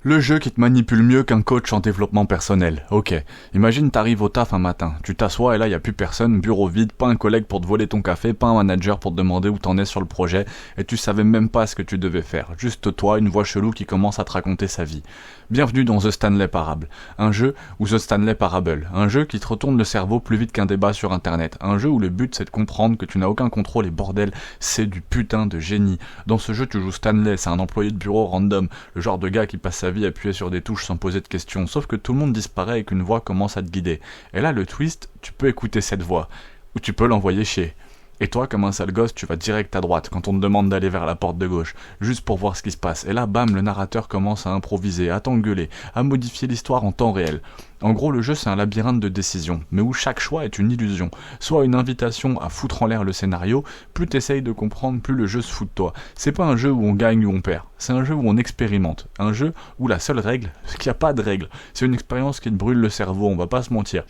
Le jeu qui te manipule mieux qu'un coach en développement personnel. Ok, imagine t'arrives au taf un matin, tu t'assois et là y a plus personne, bureau vide, pas un collègue pour te voler ton café, pas un manager pour te demander où t'en es sur le projet, et tu savais même pas ce que tu devais faire, juste toi, une voix chelou qui commence à te raconter sa vie. Bienvenue dans The Stanley Parable, un jeu ou The Stanley Parable, un jeu qui te retourne le cerveau plus vite qu'un débat sur internet, un jeu où le but c'est de comprendre que tu n'as aucun contrôle et bordel, c'est du putain de génie. Dans ce jeu tu joues Stanley, c'est un employé de bureau random, le genre de gars qui passe sa vie appuyé sur des touches sans poser de questions, sauf que tout le monde disparaît et qu'une voix commence à te guider. Et là le twist, tu peux écouter cette voix, ou tu peux l'envoyer chier. Et toi, comme un sale gosse, tu vas direct à droite quand on te demande d'aller vers la porte de gauche, juste pour voir ce qui se passe. Et là, bam, le narrateur commence à improviser, à t'engueuler, à modifier l'histoire en temps réel. En gros, le jeu, c'est un labyrinthe de décisions, mais où chaque choix est une illusion. Soit une invitation à foutre en l'air le scénario, plus t'essayes de comprendre, plus le jeu se fout de toi. C'est pas un jeu où on gagne ou on perd, c'est un jeu où on expérimente. Un jeu où la seule règle, c'est qu'il n'y a pas de règle. C'est une expérience qui te brûle le cerveau, on va pas se mentir.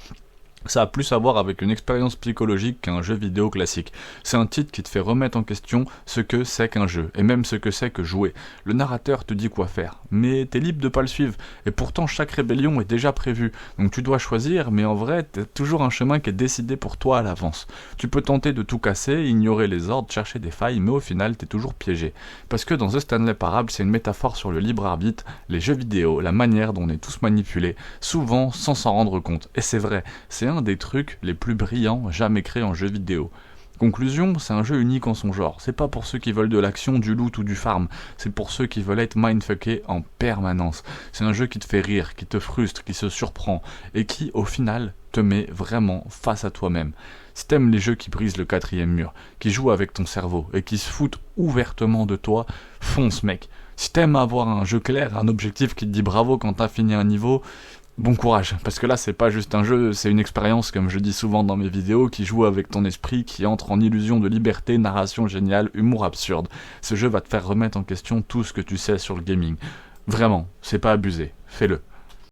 Ça a plus à voir avec une expérience psychologique qu'un jeu vidéo classique. C'est un titre qui te fait remettre en question ce que c'est qu'un jeu, et même ce que c'est que jouer. Le narrateur te dit quoi faire, mais t'es libre de pas le suivre, et pourtant chaque rébellion est déjà prévue. Donc tu dois choisir, mais en vrai, t'as toujours un chemin qui est décidé pour toi à l'avance. Tu peux tenter de tout casser, ignorer les ordres, chercher des failles, mais au final, t'es toujours piégé. Parce que dans The Stanley Parable, c'est une métaphore sur le libre arbitre, les jeux vidéo, la manière dont on est tous manipulés, souvent sans s'en rendre compte. Et c'est vrai, c'est un des trucs les plus brillants jamais créés en jeu vidéo. Conclusion, c'est un jeu unique en son genre. C'est pas pour ceux qui veulent de l'action, du loot ou du farm. C'est pour ceux qui veulent être mindfuckés en permanence. C'est un jeu qui te fait rire, qui te frustre, qui se surprend, et qui, au final, te met vraiment face à toi-même. Si t'aimes les jeux qui brisent le quatrième mur, qui jouent avec ton cerveau, et qui se foutent ouvertement de toi, fonce mec. Si t'aimes avoir un jeu clair, un objectif qui te dit bravo quand t'as fini un niveau, bon courage, parce que là c'est pas juste un jeu, c'est une expérience comme je dis souvent dans mes vidéos qui joue avec ton esprit, qui entre en illusion de liberté, narration géniale, humour absurde. Ce jeu va te faire remettre en question tout ce que tu sais sur le gaming. Vraiment, c'est pas abusé, fais-le.